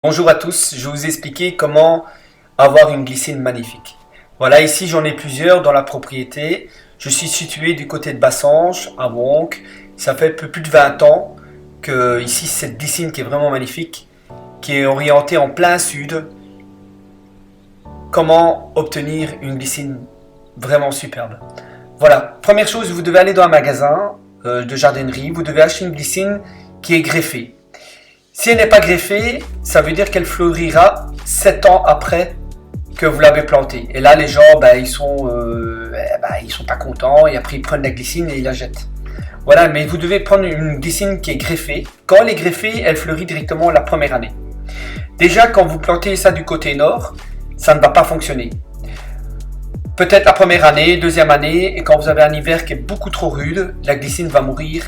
Bonjour à tous, je vais vous expliquer comment avoir une glycine magnifique. Voilà, ici j'en ai plusieurs dans la propriété. Je suis situé du côté de Bassange, à Wonk. Ça fait un peu plus de 20 ans que ici cette glycine qui est vraiment magnifique, qui est orientée en plein sud. Comment obtenir une glycine vraiment superbe? Voilà, première chose, vous devez aller dans un magasin de jardinerie, vous devez acheter une glycine qui est greffée. Si elle n'est pas greffée, ça veut dire qu'elle fleurira 7 ans après que vous l'avez plantée. Et là, les gens, ils sont pas contents et après ils prennent la glycine et ils la jettent. Voilà, mais vous devez prendre une glycine qui est greffée. Quand elle est greffée, elle fleurit directement la première année. Déjà, quand vous plantez ça du côté nord, ça ne va pas fonctionner. Peut-être la première année, deuxième année, et quand vous avez un hiver qui est beaucoup trop rude, la glycine va mourir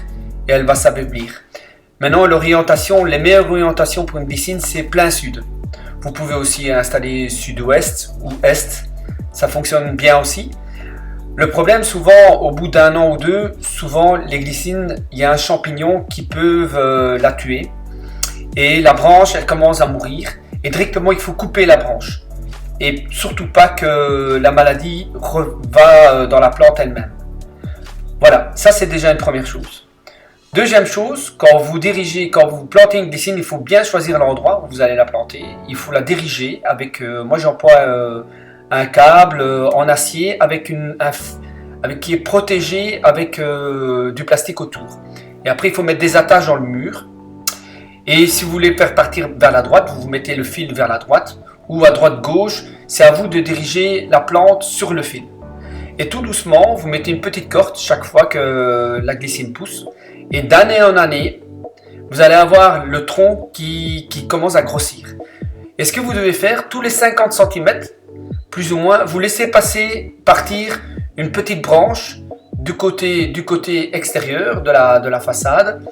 et elle va s'affaiblir. Maintenant, l'orientation, les meilleures orientations pour une glycine, c'est plein sud. Vous pouvez aussi installer sud-ouest ou est, ça fonctionne bien aussi. Le problème, souvent, au bout d'un an ou deux, souvent, les glycines, il y a un champignon qui peut la tuer. Et la branche, elle commence à mourir. Et directement, il faut couper la branche. Et surtout pas que la maladie va dans la plante elle-même. Voilà, ça c'est déjà une première chose. Deuxième chose, quand vous plantez une glycine, il faut bien choisir l'endroit où vous allez la planter. Il faut la diriger avec, moi j'emploie un câble en acier qui est protégé avec du plastique autour. Et après il faut mettre des attaches dans le mur. Et si vous voulez faire partir vers la droite, vous mettez le fil vers la droite ou à droite-gauche. C'est à vous de diriger la plante sur le fil. Et tout doucement, vous mettez une petite corde chaque fois que la glycine pousse. Et d'année en année, vous allez avoir le tronc qui commence à grossir. Et ce que vous devez faire, tous les 50 cm, plus ou moins, vous laissez partir une petite branche du côté extérieur de la façade.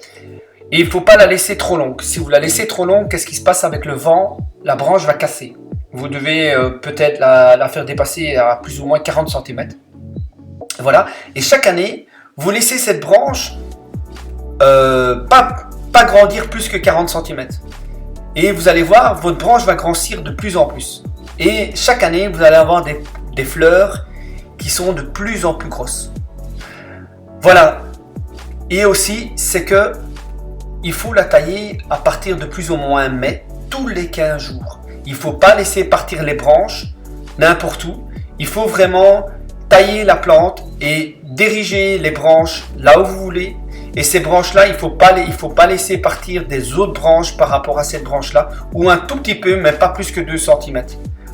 Et il ne faut pas la laisser trop longue. Si vous la laissez trop longue, qu'est-ce qui se passe avec le vent? La branche va casser. Vous devez peut-être la faire dépasser à plus ou moins 40 cm. Voilà. Et chaque année, vous laissez cette branche pas grandir plus que 40 cm. Et vous allez voir, votre branche va grandir de plus en plus. Et chaque année, vous allez avoir des fleurs qui sont de plus en plus grosses. Voilà. Et aussi, c'est que il faut la tailler à partir de plus ou moins mai, tous les 15 jours. Il ne faut pas laisser partir les branches n'importe où. Il faut vraiment tailler la plante et diriger les branches là où vous voulez. Et ces branches-là, il ne faut pas laisser partir des autres branches par rapport à cette branche-là, ou un tout petit peu, mais pas plus que 2 cm,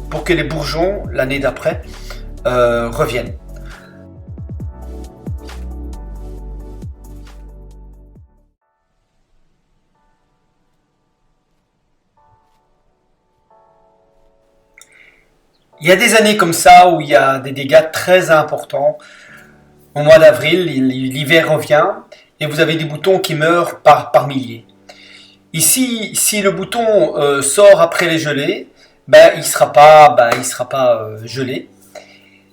pour que les bourgeons, l'année d'après, reviennent. Il y a des années comme ça où il y a des dégâts très importants. Au mois d'avril, l'hiver revient et vous avez des boutons qui meurent par milliers. Ici, si le bouton sort après les gelées, il sera pas gelé.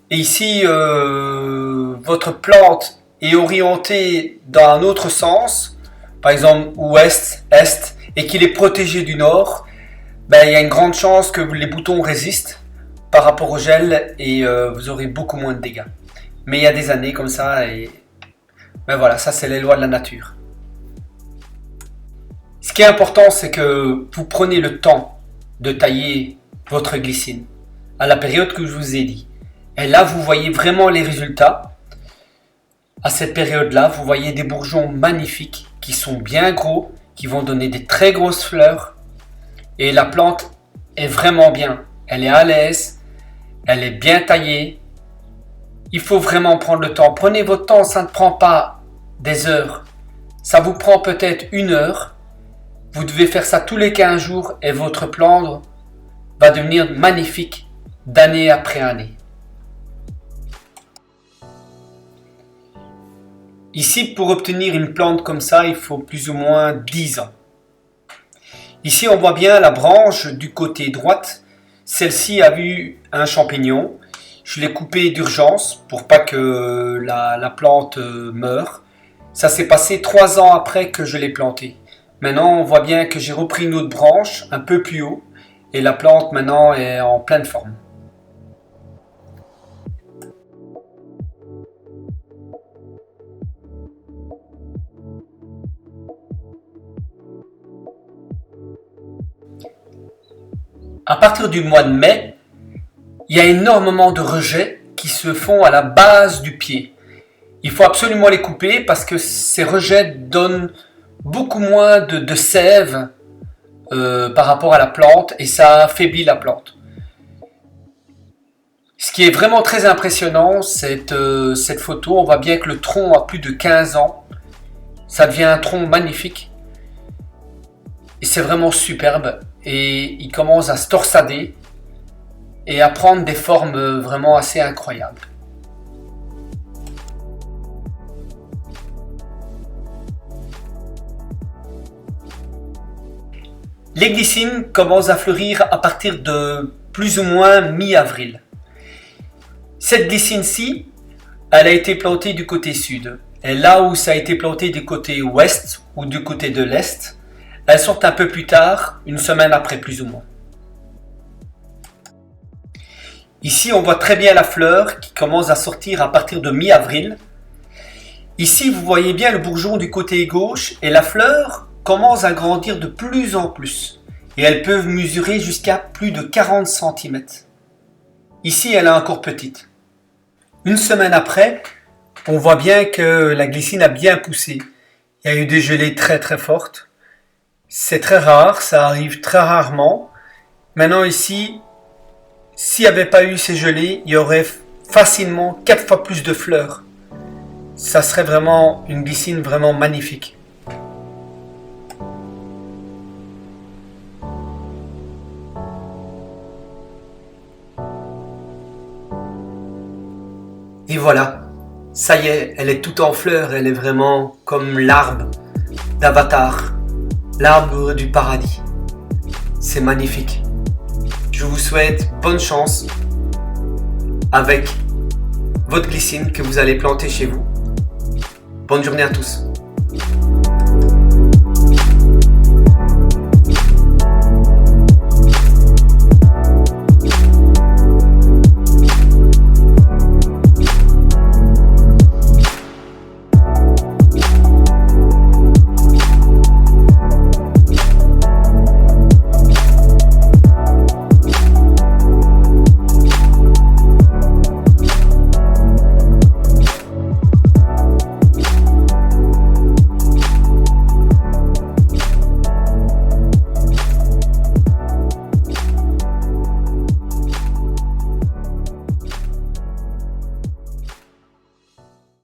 Et ici, votre plante est orientée dans un autre sens, par exemple ouest, est, et qu'il est protégé du nord, il y a une grande chance que les boutons résistent par rapport au gel et vous aurez beaucoup moins de dégâts. Mais il y a des années comme ça et voilà, ça c'est les lois de la nature. Ce qui est important, c'est que vous prenez le temps de tailler votre glycine à la période que je vous ai dit. Et là, vous voyez vraiment les résultats. À cette période-là, vous voyez des bourgeons magnifiques qui sont bien gros, qui vont donner des très grosses fleurs. Et la plante est vraiment bien. Elle est à l'aise, elle est bien taillée. Il faut vraiment prendre le temps. Prenez votre temps, ça ne prend pas des heures. Ça vous prend peut-être 1 heure. Vous devez faire ça tous les 15 jours et votre plante va devenir magnifique d'année après année. Ici, pour obtenir une plante comme ça, il faut plus ou moins 10 ans. Ici, on voit bien la branche du côté droite. Celle-ci a eu un champignon. Je l'ai coupé d'urgence pour pas que la plante meure. Ça s'est passé 3 ans après que je l'ai plantée. Maintenant, on voit bien que j'ai repris une autre branche un peu plus haut et la plante maintenant est en pleine forme. À partir du mois de mai, il y a énormément de rejets qui se font à la base du pied. Il faut absolument les couper parce que ces rejets donnent beaucoup moins de sève par rapport à la plante et ça affaiblit la plante. Ce qui est vraiment très impressionnant, cette photo, on voit bien que le tronc a plus de 15 ans. Ça devient un tronc magnifique. Et c'est vraiment superbe. Et il commence à se torsader et à prendre des formes vraiment assez incroyables. Les glycines commencent à fleurir à partir de plus ou moins mi-avril. Cette glycine-ci, elle a été plantée du côté sud. Et là où ça a été planté du côté ouest ou du côté de l'est, elles sortent un peu plus tard, une semaine après plus ou moins. Ici, on voit très bien la fleur qui commence à sortir à partir de mi-avril. Ici, vous voyez bien le bourgeon du côté gauche et la fleur commence à grandir de plus en plus. Et elles peuvent mesurer jusqu'à plus de 40 cm. Ici, elle est encore petite. Une semaine après, on voit bien que la glycine a bien poussé. Il y a eu des gelées très très fortes. C'est très rare, ça arrive très rarement. Maintenant ici, s'il n'y avait pas eu ces gelées, il y aurait facilement 4 fois plus de fleurs. Ça serait vraiment une glycine vraiment magnifique. Et voilà, ça y est, elle est toute en fleurs, elle est vraiment comme l'arbre d'Avatar, l'arbre du paradis. C'est magnifique. Je vous souhaite bonne chance avec votre glycine que vous allez planter chez vous. Bonne journée à tous.